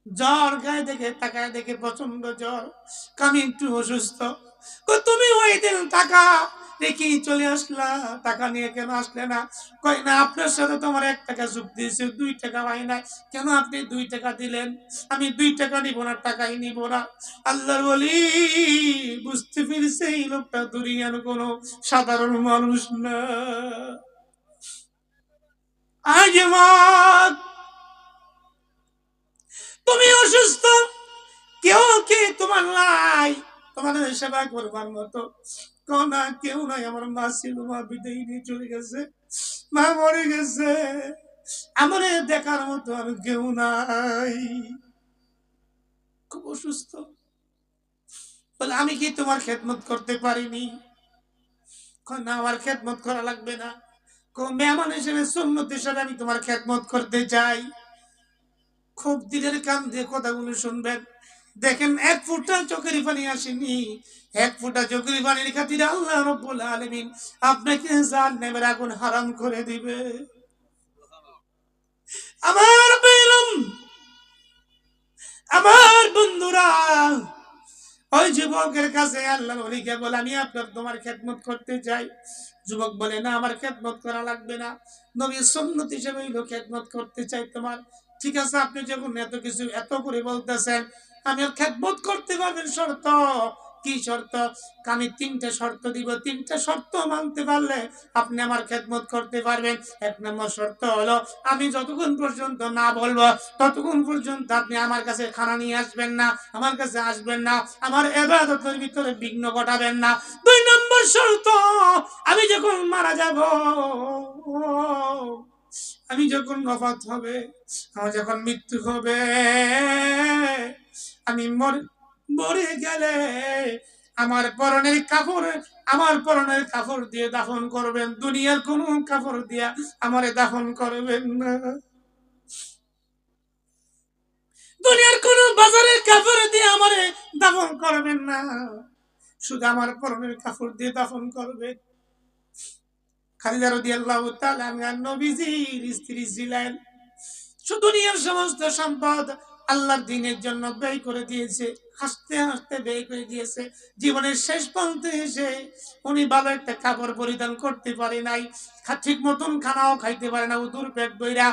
জ্বর, গায়ে দেখে তাকায় দেখে প্রচন্ড জ্বর, আমি একটু অসুস্থ। তুমি ওই দিন টাকা রেখে চলে আসলা, টাকা নিয়ে কেন আসলে না? কই না, আপনার সাথে তোমার 1 টাকা যোগ দিয়েছে, 2 টাকা পাই নাই। কেন আপনি 2 টাকা দিলেন? আমি 2 টাকা নিব না, টাকাই নিব না। আল্লাহর বলি বুঝতে পেরেছে এই লোকটা দুনিয়ার কোনো সাধারণ মানুষ না। আজ মা, তুমি অসুস্থ, কেউ কি তোমার নাই তোমাদের সেবা করবার মতো? না, কেউ নাই। আমার মা ছিল, মা বিদায় নিয়ে চলে গেছে, মা মরে গেছে, আমার দেখার মতো আর কেউ নাই। খুব অসুস্থ। বলে আমি কি তোমার খেদমত করতে পারিনি? না, আমার খেদমত করা লাগবে না। মেহমান হিসেবে, সুন্নত হিসেবে আমি তোমার খেদমত করতে চাই। খুব দিলের কান দিয়ে কথাগুলো শুনবেন। দেখেন, 1 ফোঁটা চোখের পানি আসেনি। 1 ফোঁটা চোখের পানির খাতিরে আল্লাহ রাব্বুল আলামিন আপনাকে জাহান্নামের আগুন হারাম করে দিবে। আমার বেলম, আমার বন্ধুরা, ওই যুবকের কাছে আল্লাহ নবীকে বলে আমি আপনার তোমার খেদমত করতে চাই। যুবক বলে না, আমার খেদমত করা লাগবে না, নবীর সুন্নত হিসেবে হইলো খেদমত করতে চাই তোমার। ঠিক আছে, আপনি যখন এত কিছু এত করে বলতেছেন, আমি খেদমত করতে পারবেন, শর্ত কি শর্ত? আমি 3টা শর্ত দিব, 3টা শর্ত মানতে পারলে আপনি আমার খেদমত করতে পারবেন। 1 নম্বর শর্ত হলো, আমি যতক্ষণ পর্যন্ত না বলবো ততক্ষণ পর্যন্ত আপনি আমার কাছে খানা নিয়ে আসবেন না, আমার কাছে আসবেন না, আমার ইবাদতের ভিতরে বিঘ্ন ঘটাবেন না। 2 নম্বর শর্ত, আমি যখন মারা যাব, আমি যখন ওফাত হবে, আমার যখন মৃত্যু হবে, আমি মরে গেলে আমার পরনের কাপড় দিয়ে দাফন করবেন, দুনিয়ার কোন কাপড় দিয়া আমারে দাফন করবেন না। দুনিয়ার কোন বাজারের কাপড় দিয়ে আমারে দাফন করবেন না, শুধু আমার পরনের কাপড় দিয়ে দাফন করবেন। খাদিজা রাদিয়াল্লাহু তাআলা আনহা নবীজির স্ত্রী ছিলেন। দুনিয়ার সমস্ত সম্পদ আল্লাহর দ্বীনের জন্য ব্যয় করে দিয়েছে, হাসতে হাসতে ব্যয় করে দিয়েছে। জীবনের শেষ প্রান্তে এসে উনি ভালো একটা কাপড় পরিধান করতে পারে নাই, ঠিক মতন খানাও খাইতে পারে না, উদুর পেট বইরা।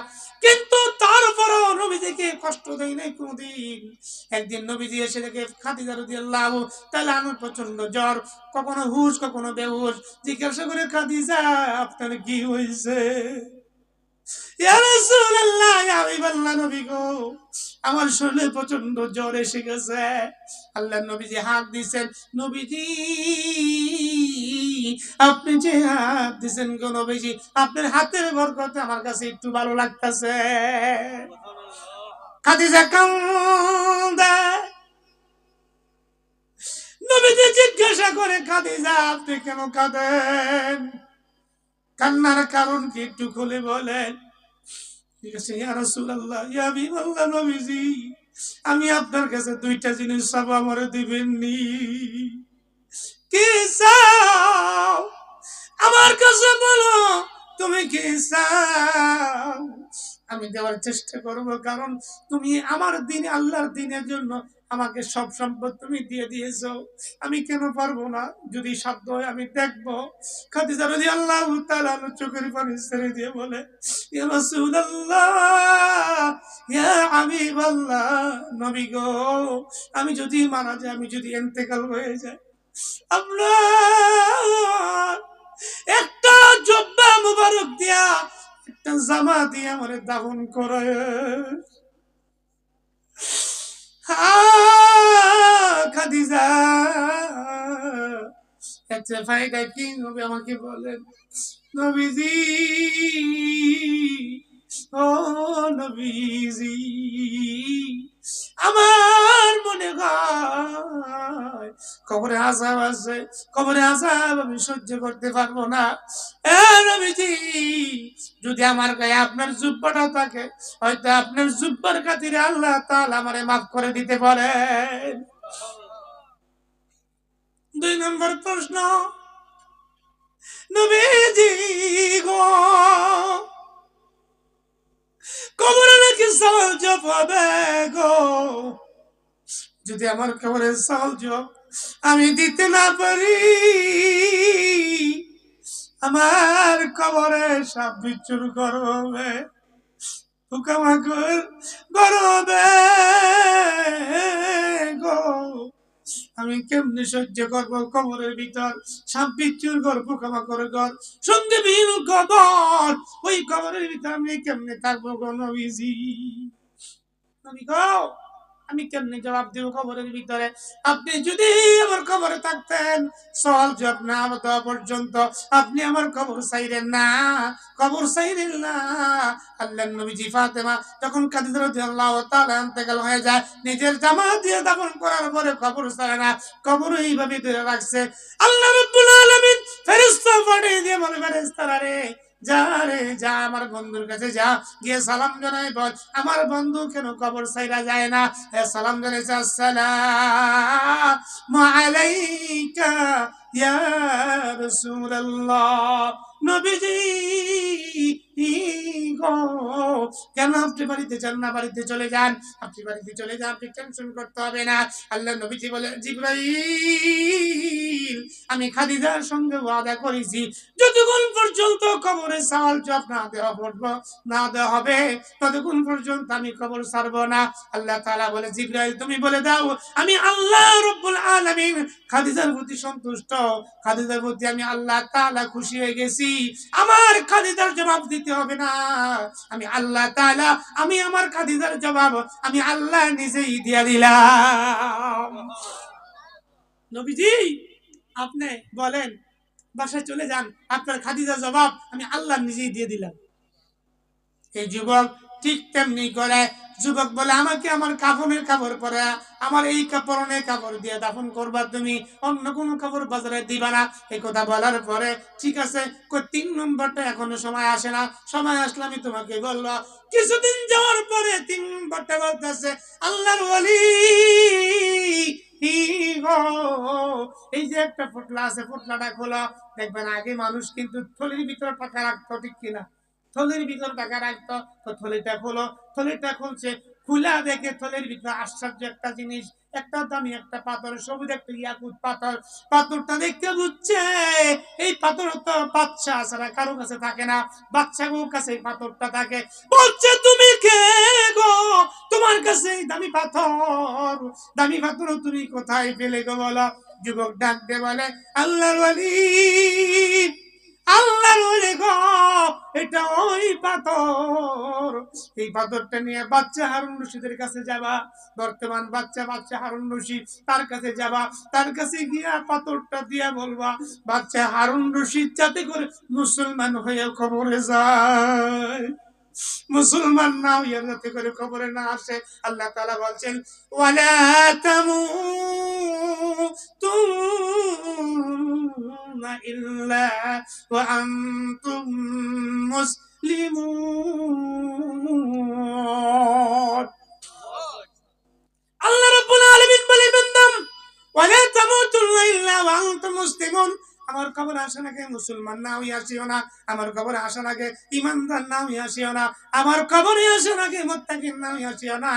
কিন্তু তারপরও নবীজিকে কষ্ট দেয় নাই কোনদিন। একদিন নবীজি এসে দেখে খাদিজা রাদিয়াল্লাহু তাআলা আনহার প্রচন্ড জ্বর, কখনো হুঁশ কখনো বেহুশ। জিজ্ঞাসা করে, খাদিজা আপনার কি হয়েছে? ইয়া রাসূলুল্লাহ, ইয়া হাবিবাল্লাহ, নবী গো, আমার শরীরে প্রচন্ড জ্বর এসে গেছে। আল্লাহর নবীজি হাত দিয়েছেন। নবীজি, আপনি যে হাত দিয়েছেন গো নবীজি, আপনার হাতের বরকতে আমার কাছে একটু ভালো লাগতেছে। খাদিজা কান্দে। নবীজি জিজ্ঞাসা করে, খাদিজা আপনি কেন কাঁদেন? কান্নার কারণ কি একটু খুলে বলেন। ঠিক আছে, ইয়া রাসূলুল্লাহ, ইয়া হাবিবাল্লাহ, নবীজি, আমি আপনার কাছে 2টা জিনিস চাবো, আমারে দিবেননি? কি চাও আমার কাছে বলো, তুমি কি চাও? আমি দেওয়ার চেষ্টা করব, কারণ তুমি আমার দিন, আল্লাহর দিনের জন্য আমাকে সব সম্পদ তুমি দিয়ে দিয়েছো, আমি কেন পারবো না? যদি সাধ্য হয় আমি দেখবো। খাদিজা রাদিয়াল্লাহু তাআলা চোখের পানি ছেড়ে দিয়ে বলে, ইয়া রাসূলুল্লাহ, ইয়া হাবিবাল্লাহ, নবী গো, আমি যদি মারা যাই, আমি যদি ইন্তেকাল হয়ে যায়, আপনার একটা জব্বা মুবারক দিয়া, একটা জামা দিয়ে আমারে দাফন করে। খাদিজা, এতে ফায়দা কি হবে আমাকে বলেন। নবীজি, ও নবীজি, আমার মনে হয় কবরে আযাব আছে, কবরে আযাব আমি সহ্য করতে পারবো না। এ নবীজি, যদি আমার গায়ে আপনার জুব্বাটা থাকে, হয়তো আপনার জুব্বার খাতিরে আল্লাহ তাআলা আমারে মাফ করে দিতে পারেন। 2 নম্বর প্রশ্ন, নবীজি গো, কবরে নাকি সওয়াল জবাব হবে গো? যদি আমার কবরের চাউল জব আমি দিতে না পারি, আমার কবরে সাপ বিচ্ছুর করবে, পোকামাকড় করবে গো। আমি কেমনে সহ্য করবো কবরের ভিতর সাপ বিচ্ছুর ঘর, পোকামাকড় ঘর, সঙ্গে বিল কবর, ওই কবরের ভিতর আমি কেমনে থাকবো গো নবীজি? নবী গো, আমি কেমনে জবাব দেব কবরের ভিতরে? আপনি যদি আমার কবরে থাকতেন, সওয়াল জবাব না দেওয়া পর্যন্ত আপনি আমার কবর চাইরেন না, কবর চাইরেন না। আল্লাহর নবীজি ফাতেমা যখন খাদিজা রাদিয়াল্লাহু তাআলা ইন্তেকাল হয়ে যায়, নিজের জামা দিয়ে দাফন করার পরে কবর ছাড়ে না, কবর এইভাবে ধরে রাখছে। আল্লাহ রাব্বুল আলামিন ফেরেশতা পাঠিয়ে দিয়ে বলে, ফেরেশতারা রে, যা রে যা, আমার বন্ধুর কাছে যা, গিয়ে সালাম জানাই বল আমার বন্ধু কেন কবর ছাইরা যায় না। সালাম জানাইছে, আসসালামু আলাইকা ইয়া রাসূলুল্লাহ, নবীজি গো, কেন আপনি বাড়িতে যান না? বাড়িতে চলে যান, আপনি বাড়িতে চলে যান, আপনি টেনশন করতে হবে না। আল্লাহ নবীজি বলে, জিবরাইল, আমি খাদিজার সঙ্গে ওয়াদা করেছি যতক্ষণ পর্যন্ত কবরে সওয়াল জবাব না দেওয়া পড়বো না দেওয়া হবে, ততক্ষণ পর্যন্ত আমি কবর ছাড়বো না। আল্লাহ তাআলা বলে, জিবরাইল তুমি বলে দাও আমি আল্লাহ রাব্বুল আলামিন খাদিজার প্রতি সন্তুষ্ট, খাদিজার প্রতি আমি আল্লাহ তাআলা খুশি হয়ে গেছি, আমার খাদিজার জবাব দিতে হবে না, আমি আল্লাহ তাআলা, আমি আমার খাদিজার জবাব আমি আল্লাহ নিজেই দিয়ে দিলাম। নবীজি আপনি বলেন, বাসায় চলে যান, আপনার খাদিজার জবাব আমি আল্লাহ নিজেই দিয়ে দিলাম। এই যুবক ঠিক তেমনি করে, যুবক বলে, আমাকে আমার কাফনের কাপড় পরে, আমার এই কাপড়ের কাপড় দিয়ে দাফন করবা, তুমি অন্য কোনো কাপড় বাজারে দিবা না। এই কথা বলার পরে ঠিক আছে, 3 নম্বরটা এখনো সময় আসে না, সময় আসলে আমি তোমাকে বলবো। কিছুদিন যাওয়ার পরে 3 নম্বরটা বলতেছে, আল্লাহর ওয়ালি এই যে একটা ফুটলা আছে, ফুটলাটা খোলা, দেখবেন আগে মানুষ কিন্তু থলির ভিতরে টাকা রাখতো, ঠিক কিনা? থলির ভিতর টাকা রাখতো, তো থলিটা খোলো, থলিটা খুলছে, খুলা দেখে থলির ভিতরে আশ্চর্য একটা জিনিস, একটা দামি একটা পাথর, সবুজ একটা ইয়াকুত পাথর। পাথরটা দেখতে বুঝছে এই পাথর তো বাচ্চা ছাড়া কারো কাছে থাকে না, বাচ্চাগুলোর কাছে এই পাথরটা থাকে। বলছে, তুমি কে গো, তোমার কাছে এই দামি পাথর, দামি পাথর তুমি কোথায় পেলে গো বলো? যুবক ডাক দিয়ে বলে, আল্লাহর ওয়ালি, আল্লাহর ওয়ালি গো, এটা ওই পাথর, এই পাথরটা নিয়ে বাচ্চা হারুন রশিদের কাছে যাবা, বর্তমান বাচ্চা হারুন রশিদ, তার কাছে যাবা, তার কাছে গিয়া পাথরটা দিয়া বলবা, বাচ্চা হারুন রশিদ যাতে করে মুসলমান হয়ে কবরে যায়, মুসলমান না হইয়া যাতে করে কবরে না আসে। আল্লাহ তাআলা বলছেন, ওয়ালা তামুতুন্না ইল্লা ওয়া আনতুম মুসলিমুন। আল্লাহ রাব্বুল আলামিন বলেন, বান্দাম ওয়ালা তামুতুন্না ইল্লা ওয়া আনতুম মুসলিমুন, আমার কবর আসার আগে মুসলমান না হইয়া আসিও না, আমার কবর আসার আগে ইমানদার না হইয়া আসিও না, আমার কবরে আসার আগে মুত্তাকিন না হইয়া আসিও না।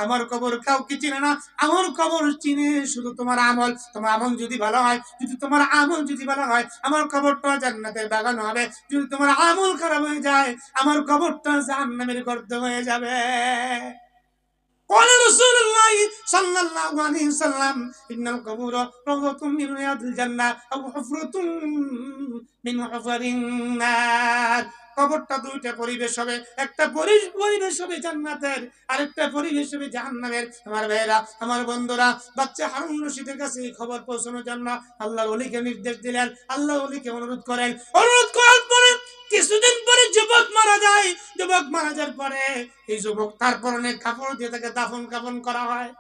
আমার কবর কাউকে চিনে না, আমার কবর চিনে শুধু তোমার আমল। তোমার আমল যদি ভালো হয়, যদি তোমার আমল যদি ভালো হয়, আমার কবরটা জান্নাতের বাগান হবে। যদি তোমার আমল খারাপ হয়ে যায়, আমার কবরটা জাহান্নামের গর্ত হয়ে যাবে। قال رسول الله صلى الله عليه وسلم إن القبور روضة من رياض الجنة أو حفرة من حفر النار। কবরটা দুইটা পরিবেশ হবে, একটা পরিবেশ হবে জান্নাতের, আরেকটা পরিবেশ হবে জাহান্নামের। আমার ভাইয়েরা, আমার বন্ধুরা, বাচ্চা হারুন রশিদের কাছে এই খবর পৌঁছানোর জন্য আল্লাহর ওলিকে নির্দেশ দিলেন, আল্লাহর ওলিকে অনুরোধ করেন। অনুরোধ করার পরে কিছুদিন পরে যুবক মারা যায়। যুবক মারা যাওয়ার পরে এই যুবক তার পরনে কাপড় দিয়ে তাকে দাফন কাফন করা হয়।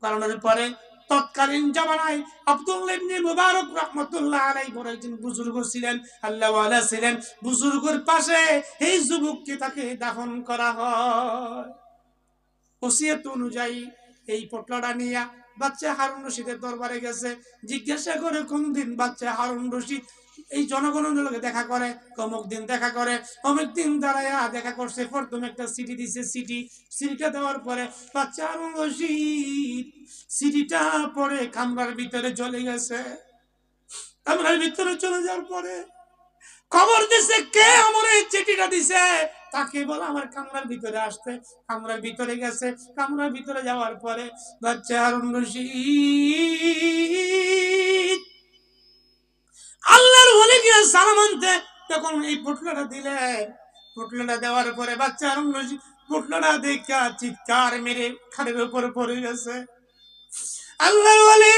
করানোর পরে তৎকালীন জামানায় আব্দুল্লাহ ইবনে মুবারক রাহমাতুল্লাহ আলাইহি বড় একজন বুজুর্গ ছিলেন, আল্লাহ ওয়ালা ছিলেন। বুজুর্গের পাশে এই যুবককে তাকে দাফন করা হয়। ওসিয়ত অনুযায়ী এই পটলাটা নিয়ে বাচ্চা হারুন রশিদের দরবারে গেছে, জিজ্ঞাসা করে কোন দিন বাচ্চা হারুন রশিদ এই জনগণের লোকে দেখা করে, অমুক দিন দেখা করে, অমুক দিন দাঁড়ায়া দেখা করছে। প্রথমে একটা সিটি দিছে, সিটিটা দেওয়ার পরে বাচ্চা হারুন রশিদ সিটিটা পরে কামরার ভিতরে চলে গেছে। কামরার ভিতরে চলে যাওয়ার পরে খবর দিছে, কে আমার এই চিঠিটা দিছে, তাকে বলে আমার কামরার ভিতরে আসতে। কামরার ভিতরে গেছে। কামরার ভিতরে যাওয়ার পরে বাচ্চা হারুন রশিদ আল্লাহর ওলি গিয়ে সালাম আনতে, তখন এই পুটলাটা দিলে। পুটলাটা দেওয়ার পরে বাচ্চা হারুন রশিদ পুটলাটা দেখা চিৎকার মেরে খাটের উপরে পড়ে গেছে। আল্লাহর ওলি,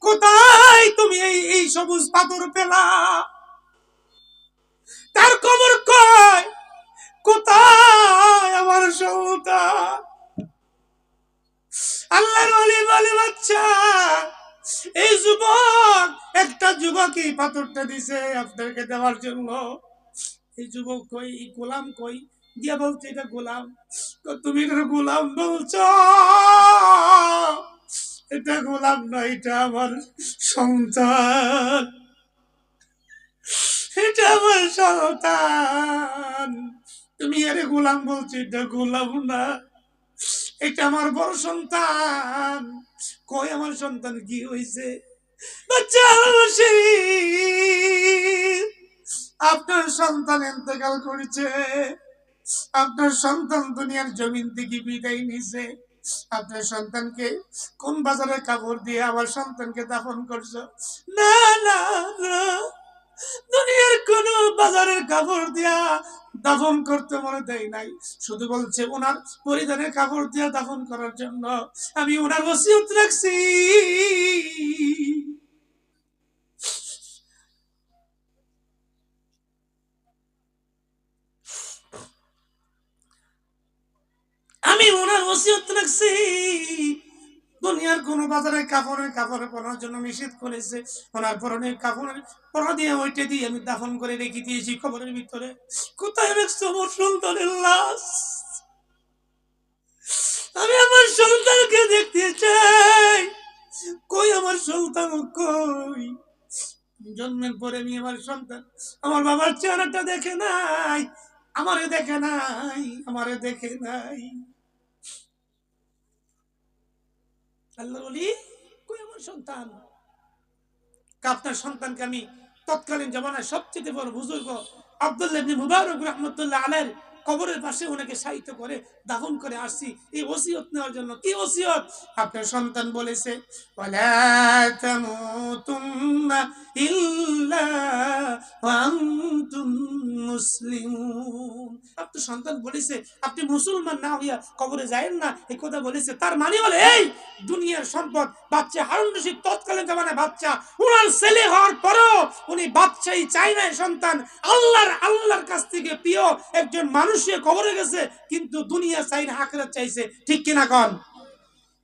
কোথায় তুমি এই সবুজ পাথর পেলা? তার কবর কয়? কোথায় আমার সন্তান? আল্লাহর ওলি বলে, বাচ্চা, এই যুবক, একটা যুবক এই পাথরটা দিছে আপনাকে দেওয়ার জন্য। এই যুবক কই, এই গোলাম কই? দিয়া বলছে এটা গোলাম। তুমি এটা গোলাম বলছো? এটা গোলাম না, এটা আমার সন্তান, এটা আমার সন্তান। তুমি আরে গোলাম বলছো, এটা গোলাম না, এটা আমার বড় সন্তান। কই আমার সন্তান, কি হয়েছে? বাচ্চা আপনার সন্তান ইন্তেকাল করেছে, আপনার সন্তান দুনিয়ার জমিন থেকে বিদায় নিছে। আপনার সন্তানকে কোন বাজারে কাপড় দিয়ে আমার সন্তানকে দাফন করছো? না না না, দুনিয়ার কোন বাজারের কাপড় দিয়া দাফন করতে মনে দেয় নাই। শুধু বলছে ওনার পরিধানের কাপড় দিয়া দাফন করার জন্য আমি ওনার ওসিয়ত রাখছি। আমি ওনার ওসিয়ত রাখছি। দুনিয়ার কোন বাজারে কাপড় পরার জন্য নিষেধ করেছে। ওনার পরনের কাপড়ের পরা দিয়ে ওইটা দিয়ে আমি দাফন করে রেখে দিয়েছি কবরের ভিতরে। কোথায় রাখছো আমার সন্তানের লাশ? আমি আমার সন্তানকে দেখতে চাই। কই আমার সন্তান, কই? জন্মের পরে আমি আমার সন্তান আমার বাবার চেহারাটা দেখে নাই, আমারে দেখে নাই, আমারে দেখে নাই। আল্লাহ বলি, কই আমার সন্তান? আপনার সন্তানকে আমি তৎকালীন জমানায় সবচেয়ে বড় বুজুর্গ আব্দুল্লাহ ইবনে মুবারক রাহমাতুল্লাহ আলাইহির কবরের পাশে ওনাকে শায়িত করে দাফন করে আসছি এই ওসিয়ত নেওয়ার জন্য। কি ওসিয়ত? আপনার সন্তান বলেছে, ওয়ালা তামুতুন্না ইল্লা ওয়া আনতুম মুসলিমুন। আপনার সন্তান বলেছে আপনি মুসলমান না হইয়া কবরে যায়েন না, এই কথা বলেছে। তার মানে হলো এই দুনিয়ার সম্পদ বাচ্চা হারুন রশিদ তৎকালীন জামানায় বাচ্চা, উনার ছেলে হওয়ার পরেও উনি বাচ্চাই চাই না সন্তান। আল্লাহর কাছ থেকে প্রিয় একজন মানুষে কবরে গেছে, কিন্তু দুনিয়া চাই না, আখিরাত চাইছে। ঠিক কিনা কন?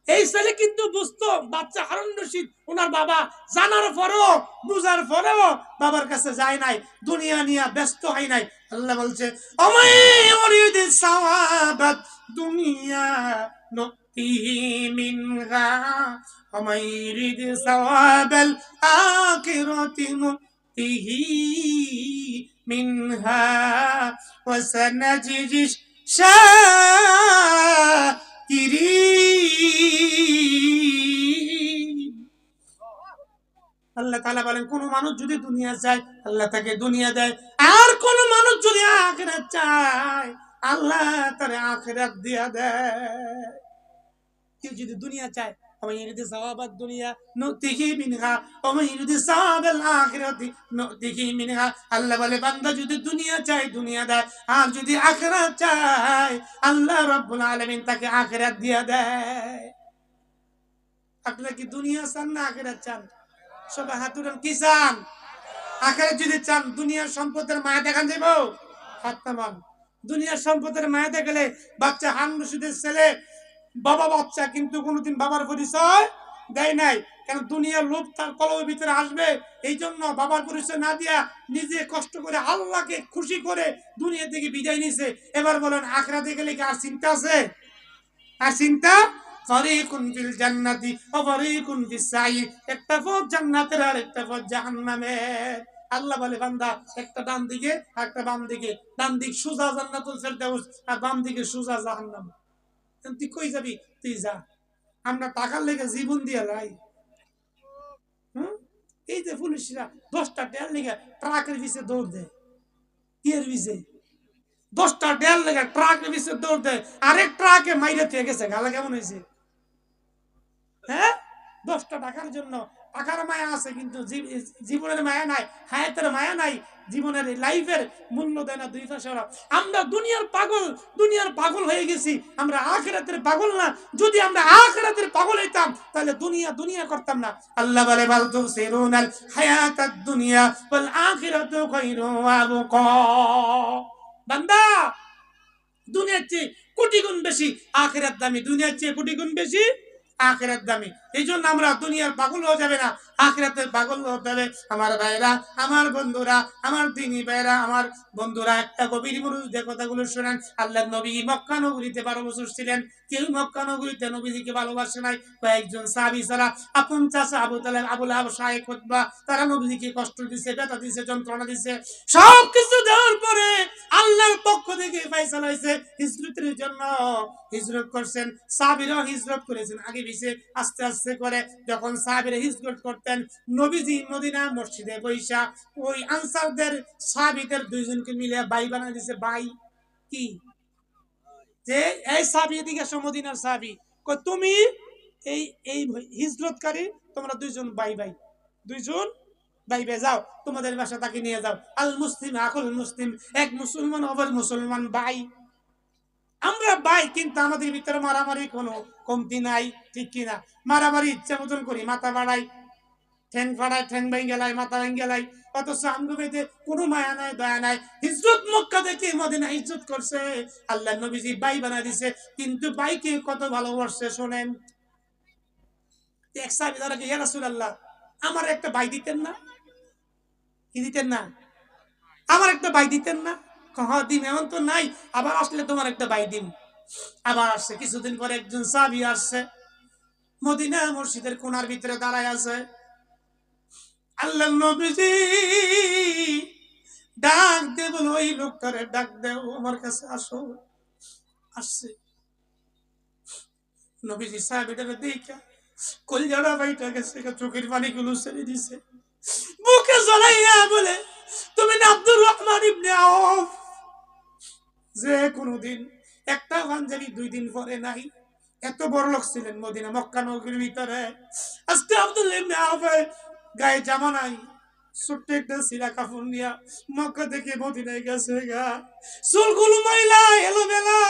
এই ছেলে কিন্তু বুঝতো বাচ্চা হারুন রশিদ ওনার বাবা, জানার পরেও বুঝার পরেও বাবার কাছে যায় নাই, দুনিয়া নিয়ে ব্যস্ত হয় নাই। আল্লাহ বলছে, আমায় ইউরিদু সাওয়াবাত দুনিয়া নুতিহি মিনহা ওয়া মান ইউরিদ সাওয়াবাল আখিরাতি নুতিহি মিনহা ওয়া সানাজিজি আল্লাহ তাআলা বলেন, কোন মানুষ যদি দুনিয়া চায় আল্লাহ তাকে দুনিয়া দেয়, আর কোন মানুষ যদি আখিরাত চায় আল্লাহ তারে আখিরাত দিয়া দেয়। কেউ যদি দুনিয়া চায় ওয়া ইরিদি সাওয়াবাদ দুনিয়া নুতিহি মিনহা ওয়া মান ইরিদি সাওয়াবাল আখিরাতি নুতিহি মিনহা। আল্লাহ বলে, বান্দা যদি দুনিয়া চায় দুনিয়া দেয়, আর যদি আখিরাত চায় আল্লাহ রাব্বুল আলামিন তাকে আখিরাত দিয়া দেয়। আপনারা কি দুনিয়া চান না আখিরাত চান? সবাই হাত উঠান, কি চান? আখিরাত যদি চান, দুনিয়ার সম্পদের মায়া দেখান যাইব? হাত নামান। দুনিয়ার সম্পদের মায়া দেখলে বাচ্চা হারুন রশিদের ছেলে বাবা বাচ্চা, কিন্তু কোনোদিন বাবার পরিচয় দেয় নাই। কেন? দুনিয়ার লোভ তার কলবের ভিতরে আসবে, এই জন্য বাবার পরিচয় না দিয়া নিজে কষ্ট করে আল্লাহকে খুশি করে দুনিয়া থেকে বিদায় নিছে। এবার বলেন আখিরাতে গেলে কি আর চিন্তা আছে? আর চিন্তা ফারিকুন ফিল জান্নাতি ওয়া ফারিকুন ফিস সাঈর, একটা পথ জান্নাতের আর একটা পথ জাহান্নামের। আল্লাহ বলে বান্দা একটা ডান দিকে আর একটা বাম দিকে, ডান দিক সোজা জান্নাতুল ফেরদাউস আর বাম দিকে সোজা জাহান্নাম। তুই কই যাবি? তুই যা, আমরা টাকার লেগে জীবন দিয়ে লাই। এই যে পুলিশরা 10টা টেয়ার লেগে ট্রাকের পিছে দৌড় দেয়, কিয়ের পিছে 10টা টেয়ার লেগে ট্রাকের পিছে দৌড় দেয়, আরেক ট্রাকে মাইরে থেকে গেছে। গালা কেমন হয়েছে? হ্যাঁ, 10টা টাকার জন্য। টাকার মায়া আছে কিন্তু জীবনের মায়া নাই, হায়াতের মায়া নাই, জীবনের লাইফের মূল্য দেয় না দুই পাশে। আমরা দুনিয়ার পাগল হয়ে গেছি, আমরা আখিরাতের পাগল না। যদি আমরা আখিরাতের পাগল হইতাম তাহলে দুনিয়া করতাম না। আল্লাহ বলে বাল তুসিরুনাল হায়াতাদ দুনিয়া ওয়াল আখিরাতু খায়রু ওয়া আবকা। বান্দা, দুনিয়ার চেয়ে কোটি গুণ বেশি আখিরাত দামি, দুনিয়ার চেয়ে কোটি গুণ বেশি আখিরাত দামি। এই জন্য আমরা দুনিয়ার পাগল হয়ে যাবে না, আখিরাতের পাগল হতে হবে। আমার ভাইরা, আমার বন্ধুরা, আমার দিনী ভাইরা, আমার বন্ধুরা, একটা গভীর মনোযোগ কথাগুলো শোনেন। আল্লাহর নবী মক্কা নগরীতে 12 বছর ছিলেন। কেউ মক্কা নগরীতে নবীজিকে ভালোবাসে নাই, কয়েকজন সাহাবী ছাড়া। আপন চাচা আবু তালেব, আবুল আহাব, শায়েখ উতবা, তারা নবীজিকে কষ্ট দিছে, ব্যথা দিছে, যন্ত্রণা দিছে। সব কিছু দেওয়ার পরে আল্লাহর পক্ষ থেকে ফয়সালা হয়েছে হিজরতের জন্য। হিজরত করছেন, সাহাবীরা হিজরত করেছেন আগে পিছে আস্তে আস্তে করে। যখন সাহাবীরা হিজরত করতেন, নবীজি মদিনা মসজিদে বৈশা ওই আনসারদের সাহাবীদের দুইজনকে মিলে ভাই বানায় দিয়েছে। ভাই কি যে এই সাহাবী এদিকে এসো, মদিনার সাহাবী, তুমি এই এই হিজরতকারী, তোমরা দুইজন ভাই দুইজন ভাই যাও, তোমাদের বাসা তাকে নিয়ে যাও। আল মুসলিম আকুল মুসলিম, এক মুসলমান অপর মুসলমান ভাই। আমরা ভাই, কিন্তু আমাদের ভিতরে মারামারি কোনো কমতি নাই, ঠিক কিনা? মারামারি ইচ্ছা মতন করি, মাথা বাড়াই, ঠ্যাং ফাড়াই, ঠ্যাং ভেঙে লাই, মাথা ভেঙে লাই, অথচ আমগুবেতে কোনো মায়া নাই, দয়া নাই। হিজরত মক্কা থেকে মদিনা হিজরত করছে, আল্লাহ নবীজি ভাই বানায় দিছে। কিন্তু ভাইকে কত ভালোবাসছে শোনেন। এক সাহাবী ধরে, ইয়া রাসূলুল্লাহ, আমার একটা ভাই দিতেন না? কি দিতেন না? আমার একটা ভাই দিতেন না? দিন, এমন তো নাই, আবার আসলে তোমার একটা ভাই দিন। আবার আসছে, কিছুদিন পরে একজন সাহাবী আসছে, মদিনা মসজিদের কোণার ভিতরে দাঁড়ায় আছে। আল্লাহর নবীজি ডাক দে, বলো ওই লোকটারে ডাক দেও, আমার কাছে আসো। আসছে নবীজি সাহাবীটাকে দেখা কলজাটা বাইটা গেছে, চোখের পানিগুলো ছেড়ে দিছে, বুকে জড়াইয়া বলে, তুমি না আব্দুর রহমান ইবনে আওফ, যে কোনদিন একটা পাঞ্জাবি 2 দিন পরে নাই? এত বড় লোক ছিলেন মদিনা মক্কা নগরীর ভিতরে। আজকে আব্দুল্লাহ ইবনে আওফের গায়ে জামা নাই, ছোট্ট একটা সিরা কাপড় নিয়া মক্কা থেকে মদিনায় গেছে গা, চুলগুলো ময়লা এলোমেলো।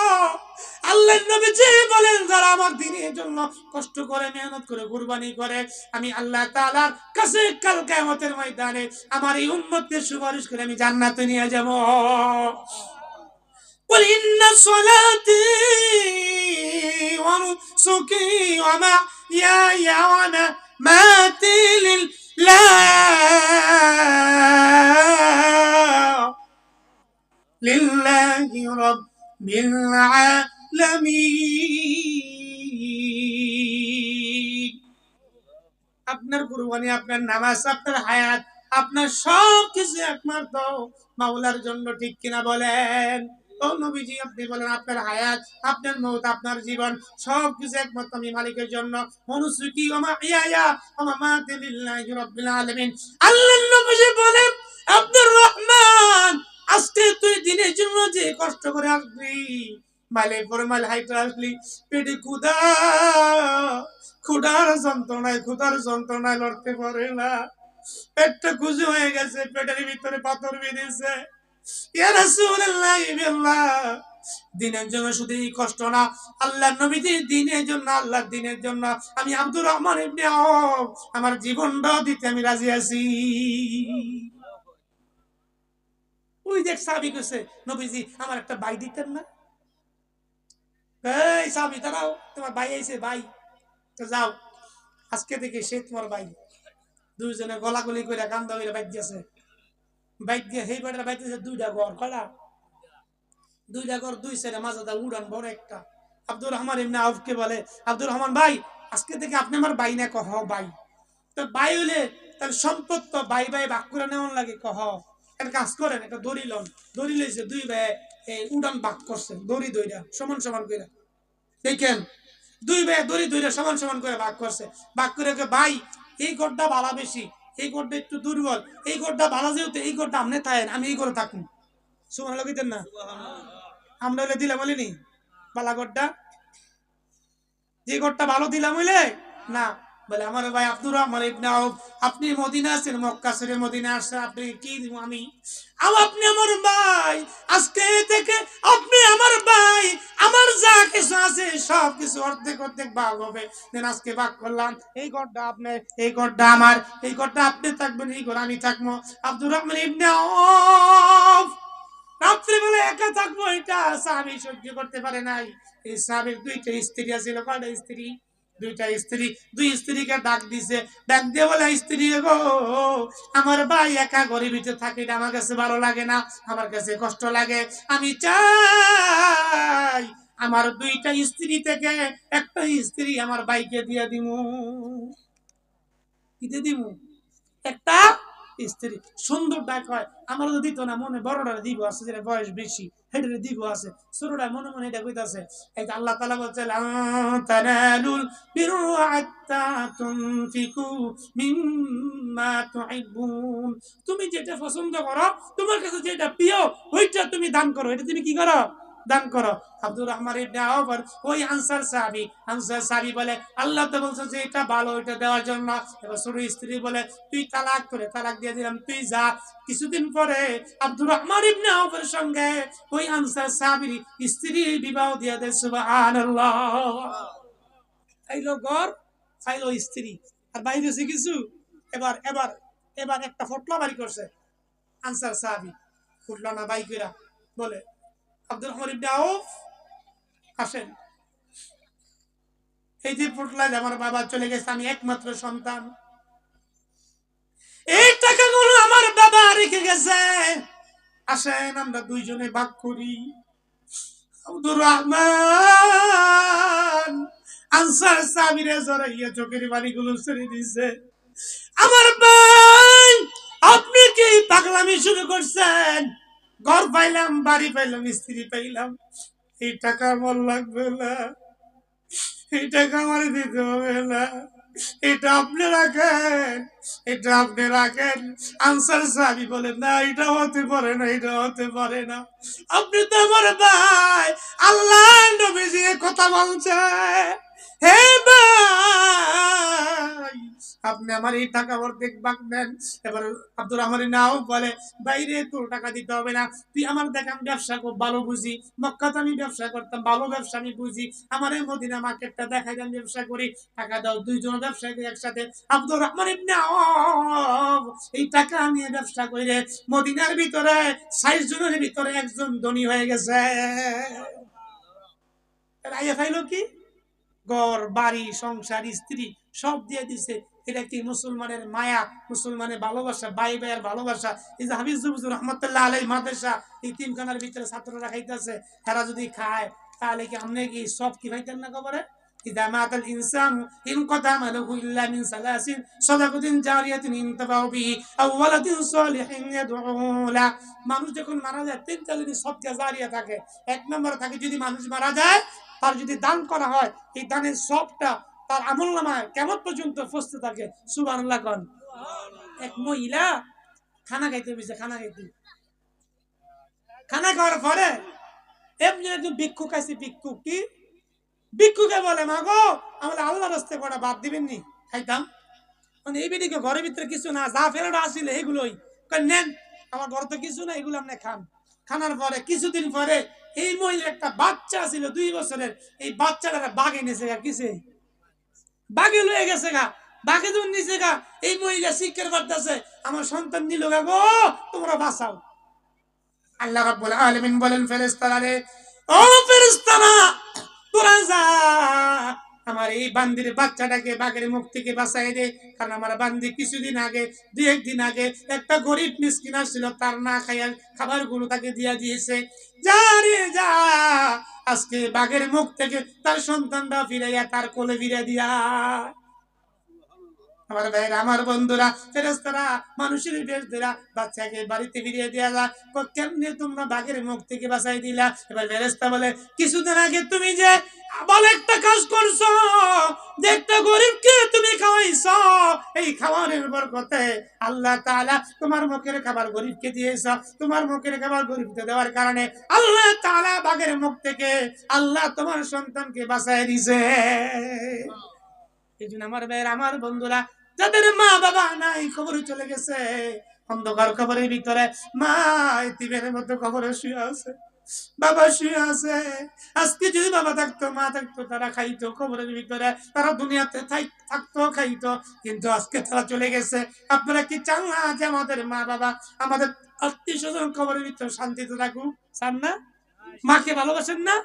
আল্লাহর নবীজি বলেন, যারা আমার দ্বীনের জন্য কষ্ট করে, মেহনত করে, কুরবানি করে, আমি আল্লাহ তাআলার কাছে কাল কিয়ামতের ময়দানে আমার এই উম্মতকে সুপারিশ করে আমি জান্নাতে নিয়ে যাব। قل إن صلاتي ونسكي ومحياي ومماتي لله رب العالمين। আপনার কুরবানি, আপনার নামাজ, আপনার হায়াত, আপনার সব কিছু একমাত্র মাওলার জন্য, ঠিক কিনা বলেন? ও নবীজি, আপনি বলেন আপনার হায়াত, আপনার মওত, আপনার জীবন সবকিছু একমাত্র আমি মালিকের জন্য। অনুসুকি ওয়া মাহিয়ায়া ওয়া মামাতি লিল্লাহি রাব্বিল আলামিন। আল্লাহর নবীজি বলেন, আব্দুর রহমান, আজকে তুই দিনের জন্য যে কষ্ট করে আসবি, মালে ফরমাল হাইটা আসলি, পেটে ক্ষুধার যন্ত্রণায় লড়তে পারে না, পেটটা কুজু হয়ে গেছে, পেটের ভিতরে পাথর বেঁধেছে। ইয়া রাসূলুল্লাহ, দিনের জন্য শুধু এই কষ্ট না, আল্লাহর নবীজি দিনের জন্য, আল্লাহর দিনের জন্য আমি আব্দুর রহমান ইবনে আওফ আমার জীবনটাও দিতে আমি রাজি আছি। ওই দেখ সাহাবী কইছে, নবীজি আমার একটা ভাই দিতেন না? এই সাহাবী দাঁড়াও, তোমার ভাই আইছে, ভাই তো যাও, আজকে থেকে সে তোমার ভাই। দুইজনে গলাগলি করে কান্দা করে বাইক গেছে, বাইক দিয়ে সেই বেটার বাইক দিয়েছে 2টা ঘর, কয়টা? 2টা ঘর, 2 সাইডে মাঝে উড়ান বড় একটা, আব্দুর রহমান ইবনে আউফকে বলে, আব্দুর রহমান ভাই, আজকে থেকে আপনি আমার ভাই না কহ ভাই। তো ভাই হইলে তাহলে সম্পদ তো ভাই ভাই ভাগ করে নেওয়ার লাগে কহ। একটা কাজ করেন, একটা দড়ি লন, দড়ি লইছে দুই ভাই উড়ান ভাগ করছে, দড়ি দইরা সমান সমান করে দেখেন, দুই ভাই দড়ি দইরা সমান সমান করে ভাগ করছে। ভাগ করে ভাই এই গড়টা ভালো বেশি, এই গড়টা একটু দুর্বল, এই গড়টা ভালো যেহেতু এই গড়টা আপনি থাকেন, আমি এই গড়ে থাকুন। সুমান লাগিতেন না? আমরা হলে দিলাম বলিনি বালা গড়টা, যে গড়টা ভালো দিলাম হইলে না। বলে আমার ভাই আব্দুর রহমান ইবনে আউফ, আপনি মদিনা আছেন, মক্কা ছেড়ে মদিনা আসছেন, আপনি কি দিব আমি? আপনি আমার ভাই, আজকে থেকে আপনি আমার ভাই, আমার যা কিছু আছে সব কিছু অর্ধেক অর্ধেক ভাগ হবে। দেন আজকে ভাগ করলাম, এই ঘরটা আপনার, এই ঘরটা আমার, এই ঘরটা আপনি থাকবেন, এই ঘর আমি থাকবো। আব্দুর রহমান ইবনে আউফ রাত্রিবেলা একা থাকবো, এটা সাহাবী সহ্য করতে পারে নাই। এই সাহাবীর দুইটা স্ত্রী ছিল। কয়টা স্ত্রী? দুইটা স্ত্রী। দুই স্ত্রীকে ডাক দিছে, ডাক দিয়ে বলে, স্ত্রী গো, আমার ভাই একা ঘরের ভিতরে থাকে, এটা আমার কাছে ভালো লাগে না, আমার কাছে কষ্ট লাগে। আমি চাই আমার দুইটা স্ত্রী থেকে একটা স্ত্রী আমার ভাইকে দিয়ে দিমু। কি দিয়ে দিমু? একটা স্ত্রী। সুন্দর ডাক হয়, আমার তো দিত না, মনে বড়টা দিব আছে, যেটা বয়স বেশি হেডে দিব আছে, ছোটটা মনে মনে এটা কইতাছে। এই যে আল্লাহ তাআলা বলছে, লান তানালুল বিররা হাত্তা তুনফিকু মিম্মা তুহিব্বুন, তুমি যেটা পছন্দ করো, তোমার কাছে যেটা প্রিয়, ওইটা তুমি দান করো। এটা তুমি কি করো? দান করো। আব্দুর রহমান ইবনে আউফ ওই আনসার সাহাবী বলে, আল্লাহ তো বলছে যে এটা ভালো, এটা দেওয়ার জন্য। এবার ছোট স্ত্রী বলে, তুই তালাক করে, তালাক দিয়ে দিলাম, তুই যা। কিছুদিন পরে আব্দুর রহমান ইবনে আউফের সঙ্গে ওই আনসার সাহাবীর স্ত্রী বিবাহ দিয়ে দেয়। সুবহানাল্লাহ। খাইলো ঘর, খাইলো স্ত্রী, আর বাইরে হচ্ছে কিছু। এবার এবার এবার একটা ফটলা বাড়ি করছে আনসার সাহাবী, ফুটলো না বাইকেরা। বলে, আব্দুর রহমান ইবনে আউফ আসেন, এই যে ফুটলা, আমার বাবা চলে গেছে, আমি একমাত্র সন্তান, এই টাকাগুলো আমার বাবা রেখে গেছে, আসেন আমরা দুইজনে ভাগ করি। আব্দুর রহমান আনসার সাহাবীরে জড়াইয়া চোখের বাড়িগুলো ছেড়ে দিছে। আমার ভাই, আপনি কি পাগলামি শুরু করছেন? ঘর পাইলাম, বাড়ি পাইলাম, স্ত্রী পাইলাম, এই টাকা আমার লাগবে না, এই টাকা আমার দিতে হবে না, এটা আপনি রাখেন, এটা আপনি রাখেন। আনসার সাহাবী বলে, না এটা হতে পারে না, এটা হতে পারে না, আপনি তো আমার ভাই, আল্লাহ নবীজি কথা বলছে, হে ভাই, আপনি আমার এই টাকা অর্ধেক ভাগ দেন। এবার আব্দুর রহমান নাও বলে, বাইরে তোর টাকা দিতে হবে না, তুই আমার দেখ, আমি ব্যবসা খুব ভালো বুঝি, মক্কাতে আমি ব্যবসা করতাম, ভালো ব্যবসা আমি বুঝি, আমার এই মদিনা মার্কেটটা দেখাই, আমি ব্যবসা করি, টাকা দাও, দুইজন ব্যবসা করি একসাথে। আব্দুর রহমান ইবনে আউফ এই টাকা নিয়ে ব্যবসা করে মদিনার ভিতরে ৬০ জনের ভিতরে একজন ধনী হয়ে গেছে। আইয়া ফাইলো কি? ঘর বাড়ি সংসার স্ত্রী সব দিয়ে দিছে। এটা কি মুসলমানের মায়া, মুসলমানের ভালোবাসা, ভাই ভাইয়ের ভালোবাসা। এই যে হাফিজ রহমতুল্লাহ আলাইহি মাদ্রাসা ইতিমখানার ভিতরে ছাত্ররা খাইতেছে, তারা যদি খায় তাহলে কি আপনি কি সব কি খাইতেন না কবরে? ইদা মাতাল ইনসানু ইনকাতা মালুহু ইল্লা মিন সালাসিন সাদাকাতিন জারিয়াতিন ইনতাফাউ বিহি আও ওয়ালাদিন সালিহিন ইয়াদউ লা। মানুষ যখন মারা যায় তিনটা জিনিস সদকা জারিয়া থাকে। এক নম্বর থাকে, যদি মানুষ মারা যায় তার যদি দান করা হয়, এই দানের সবটা তার আমলনামায় কিয়ামত পর্যন্ত পৌঁছতে থাকে। সুবহানাল্লাহ কোন। এক মহিলা খানা খাইতে বসে, খানা খাওয়ার পরে এমনি একজন ভিক্ষুক আছে। ভিক্ষুক কি? ভিক্ষুকে বলে, মা গো, আমাদের আল্লাহ রাস্তায় কটা বাদ দিবেন নি, খাইতাম। মানে এই বেদিকে ঘরের ভিতরে কিছু না, যা ফেরত আসলে এগুলোই নেন, আমার ঘরে তো কিছু না, এগুলো আপনি খান। খানার পরে কিছুদিন পরে এই মহিলার একটা বাচ্চা ছিল 2 বছরের, এই বাচ্চাটা বাঘে নিয়েছে গা, কিসে বাঘে লয়ে গেছে গা, বাঘে যখন নিচে গা, এই মহিলা শিক্ষার করতেছে, আমার সন্তান নিল গা গো, তোমরা বাঁচাও। আল্লাহ রাব্বুল আলামিন বলেন, ফেরেশতারা রে, ও ফেরেশতারা, তোরা যা আমার এই বান্দির বাচ্চাটাকে বাঘের মুখ থেকে বাঁচাই দে। কারণ আমার বান্দি কিছুদিন আগে, 2-1 দিন আগে একটা গরিব মিসকিন ছিল, তার না খাইয়া খাবার গুলো তাকে দিয়া দিয়েছে। যা রে যা, আজকে বাঘের মুখ থেকে তার সন্তানরা ফিরাইয়া তার কোলে ফিরে দিয়া। আমার ভাইরা, আমার বন্ধুরা, ফেরেশতারা মানুষের বেশ ধরা বাচ্চাকে বাড়িতে ফিরিয়ে দেওয়া যায়। কেমনে তোমরা বাঘের মুখ থেকে বাঁচাই দিলা? এবার ফেরেশতা বলে, কিছুদিন আগে তুমি যে ভালো একটা কাজ করছো, যে একটা গরিবকে তুমি খাওয়াইছো, এই খাওয়ানোর বরকতে আল্লাহ তাআলা তোমার মুখের খাবার গরিবকে দিয়েছ। তোমার মুখের খাবার গরিবকে দেওয়ার কারণে আল্লাহ তাআলা বাঘের মুখ থেকে আল্লাহ তোমার সন্তানকে বাঁচাই দিয়েছে। এই জন্য আমার ভাইয়ের, আমার বন্ধুরা, যাদের মা বাবা নাই, কবরে চলে গেছে, অন্ধকার কবরের ভিতরে মা এতিমের মতো কবরে শুয়ে আছে, বাবা শুয়ে আছে। আজকে যদি বাবা থাকতো, মা থাকতো, তারা খাইতো কবরের ভিতরে, তারা দুনিয়াতে থাকতো, খাইতো, কিন্তু আজকে তারা চলে গেছে। আপনারা কি চান না যে আমাদের মা বাবা, আমাদের আত্মীয় স্বজন কবরের ভিতরে শান্তিতে থাকুক? চান না? মাকে ভালোবাসেন না?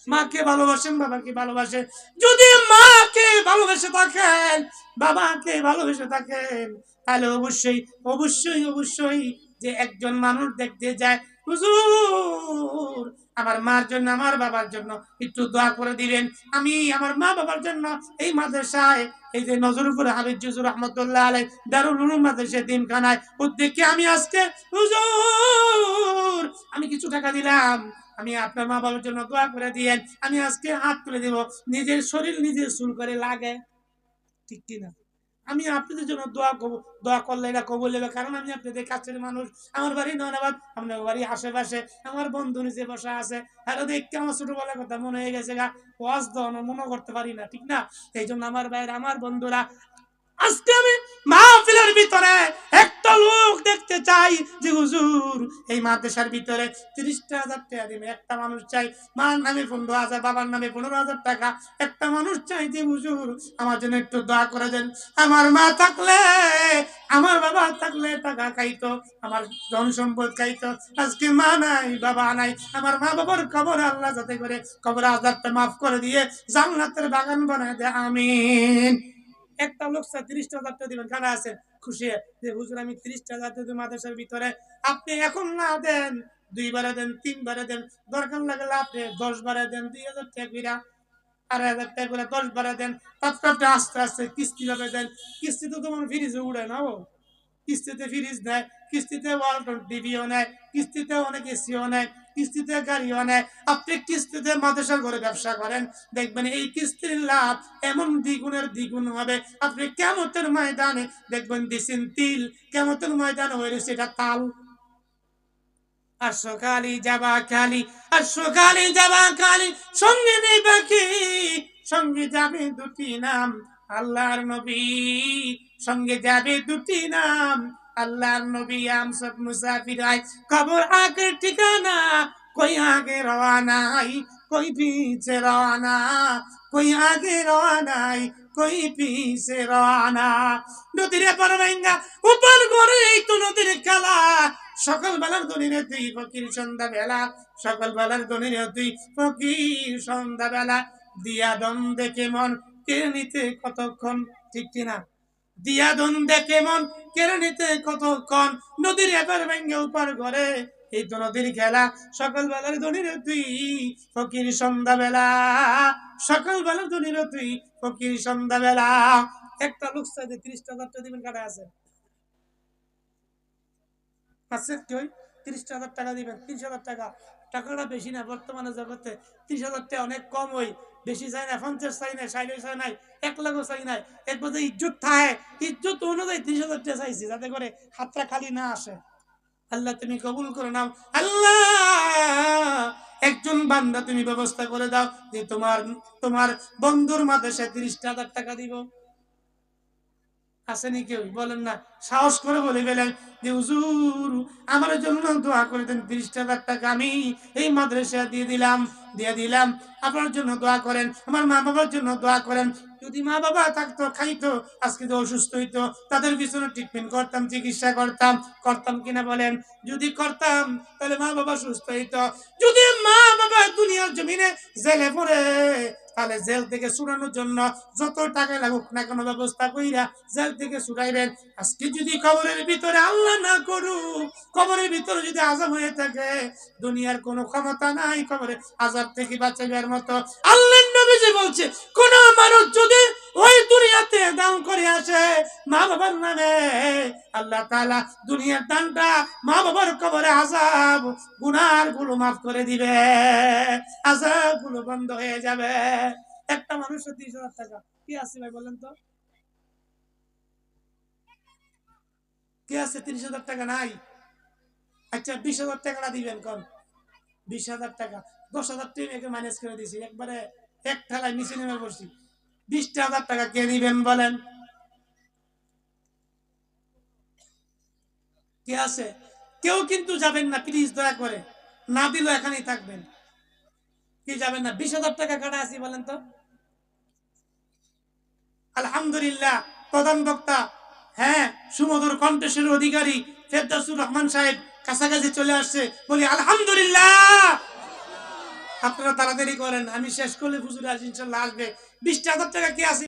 মাকে ভালোবাসেন, বাবাকে ভালোবাসেন। যদি মাকে ভালোবেসে থাকেন, বাবাকে ভালোবেসে থাকেন, তাহলে অবশ্যই অবশ্যই অবশ্যই যে একজন মানুষ দেখতে যায়, হুজুর আমার মার জন্য, আমার বাবার জন্য একটু দোয়া করে দিবেন। আমি আমার মা বাবার জন্য এই মাদ্রাসায়, এই যে নজরুল হাবিব হুজুর রহমতুল্লাহ আলাইহি দারুল উলুম মাদ্রাসা দিনখানায় উদ্যোগে আমি আজকে, হুজুর আমি কিছু টাকা দিলাম, আমি আপনার মা বাবার জন্য দোয়া করে দিয়েন। আমি আজকে হাত তুলে দেব, নিজের শরীর নিজের চুল করে লাগে, ঠিক কিনা? আমি আপনাদের জন্য দোয়া করবো, দোয়া করলে এটা কবুল হবে, কারণ আমি আপনাদের কাছের মানুষ। আমার বাড়ি নয়নাবাদ, আপনার বাড়ি আশেপাশে, আমার বন্ধু নিচে বসা আছে, আর দেখতে আমার ছোটবেলার কথা মনে হয়ে গেছে গা, ওয়াজ দেওয়া মনে করতে পারি না, ঠিক না? এই জন্য আমার ভাইয়ের, আমার বন্ধুরা, আজকে আমি মাহফিলের ভিতরে একটা লোক দেখতে চাই যে হুজুর এই মাদ্রাসার ভিতরে 30,000 টাকা দিবে। একটা মানুষ চাই, মার নামে 15,000, বাবার নামে 15,000 টাকা। একটা মানুষ চাই যে হুজুর আমার জন্য একটু দোয়া করে দেন। আমার মা থাকলে, আমার বাবা থাকলে টাকা খাইতো, আমার ধন সম্পদ খাইতো। আজকে মা নাই, বাবা নাই, আমার মা বাবার কবর আল্লাহ যাতে করে কবর আযাবটা মাফ করে দিয়ে জান্নাতের বাগান বানায় দেয়, আমিন। একটা লোক 30,000 টাকা দিবেন, কারা আছেন খুশি যে হুজুর আমি 30,000 টাকা মাদ্রাসার ভিতরে, আপনি এখন না দেন, 2 বারে দেন, 3 বারে দেন, দরকার লাগলে আপনি 10 বারে দেন, 2,000 টাকা করে, 2,500 টাকা করে 10 বারে দেন, তারপরে আস্তে আস্তে কিস্তি ভাবে দেন। কিস্তিতে তোমার ফ্রিজে উড়ে না, ও কিস্তিতে ফ্রিজ নেয়, কিস্তিতে ওয়ালটন টিভিও নেয়, কিস্তিতে অনেক এসিও নেয়, কিস্তিতে গাড়িও নেয়। আপনি কিস্তিতে মাদ্রাসার ঘরে ব্যবসা করেন, দেখবেন এই কিস্তির লাভ এমন দ্বিগুণের দ্বিগুণ হবে। আপনি কিয়ামতের ময়দানে দেখবেন দিছেন তিল, কিয়ামতের ময়দানে হয়ে সেটা তাল। আর সকালে যাবা কালি, আর সকালে যাবা কালি, সঙ্গে নেই বাকি, সঙ্গে যাবে দুটি নাম আল্লাহর নবী, সঙ্গে যাবে দুটি নাম আল্লাহর নবী। আম সব মুসাফির আয়, কবর আগের ঠিকানা, कोई आगे रवाना है, कोई पीछे रवाना, कोई आगे रवाना है, कोई पीछे रवाना। নদীর পার ভাঙ্গা উপর করে এই তো নদীর খেলা, সকাল বেলার দনিরে তুই ফকির, সন্ধ্যা বেলা সকাল বেলার দনিরে তুই ফকির, সন্ধ্যা বেলা দিয়া দন দেখে মন কেড়ে নিতে কতক্ষণ, ঠিক কিনা? দিয়া দন দেখে মন কেড়ে নিতে কতক্ষণ, নদীর এপার ভেঙ্গে উপার ঘরে এই তো নদীর খেলা। সকাল বেলার দনিরে তুই ফকির, সন্ধ্যা বেলা সকাল বেলার দনিরে তুই ফকির, সন্ধ্যা বেলা। একটা লোক চাইতে 30,000 টাকা দিবেন, কাটা আছে? আছে কেউ? 30,000 টাকা দিবেন। 30,000 টাকা, টাকাটা বেশি না বর্তমানে জগতে। 30,000 টাকা অনেক কম, ওই বেশি চাই না, 50 চাই না, 60 চাই নাই, 1 লাখও চাই নাই। এরপর যে ইজ্জত থাকে, ইজ্জত অনুযায়ী 30,000 টাকা চাইছি, যাতে করে হাতটা খালি না আসে। আল্লাহ তুমি কবুল করে নাও। আল্লাহ একজন বান্দা তুমি ব্যবস্থা করে দাও যে তোমার তোমার বন্ধুর মাদ্রাসায় 30,000 টাকা দিব। আসেনি কেউ? বলেন না, সাহস করে বলে ফেলেন যে হুজুর আমার জন্য দোয়া করে দেন, 30,000 টাকা আমি এই মাদ্রাসা দিয়ে দিলাম, আপনার জন্য দোয়া করেন, আমার মা বাবার জন্য দোয়া করেন। যদি মা বাবা থাকতো, খাইতো, আজকে তো অসুস্থ হইতো, তাদের পিছনে ট্রিটমেন্ট করতাম, চিকিৎসা করতাম, করতাম কিনা বলেন? যদি করতাম তাহলে মা বাবা সুস্থ হইতো। যদি মা বাবা দুনিয়ার জমিনে জেলে পড়ে তাহলে জেল থেকে ছুটানোর জন্য যত টাকা লাগুক না কোনো ব্যবস্থা কইরা জেল থেকে ছুটাইবেন। আজকে যদি কবরের ভিতরে আল্লাহ না করুক, কবরের ভিতরে যদি আযাব হয়ে থাকে, দুনিয়ার কোনো ক্ষমতা নাই কবরের আযাব থেকে বাঁচাবার মতো। আল্লাহর নবীজি বলছে, কোন মানুষ যদি ওই দুনিয়াতে দান করে আসে মা বাবার নামে, আল্লাহ তাআলা দুনিয়ার দানটা মা বাবার কবরে আযাব গুনার গুলো মাফ করে দিবে, আযাব গুলো বন্ধ হয়ে যাবে। একটা মানুষের 30,000 টাকা কি আছে ভাই বলেন তো? কি আছে? 30,000 টাকা নাই? আচ্ছা 20,000 টাকাটা দিবেন কোন? 20,000 টাকা 10,000 টাকা ম্যানেজ করে দিছি, একবারে এক ঠেলায় নিচে নেমে পড়ছি। 20,000 টাকা কে দিবেন বলেন? কে আছে? কেউ কিন্তু যাবেন না প্লিজ, দয়া করে। না দিলেও এখানেই থাকবেন। কি যাবেন না? 20,000 টাকা কাটা আছি বলেন তো? আলহামদুলিল্লাহ, প্রধান বক্তা, হ্যাঁ, সুমধুর কণ্ঠস্বরের অধিকারী ফেরদৌসুর রহমান সাহেব কাছাকাছি চলে আসছে, বলি আলহামদুলিল্লাহ। আপনারা তাড়াতাড়ি করেন, আমি শেষ করলে হুজুর আজ ইনশাল্লাহ আসবে। 20,000 টাকা কে আছে?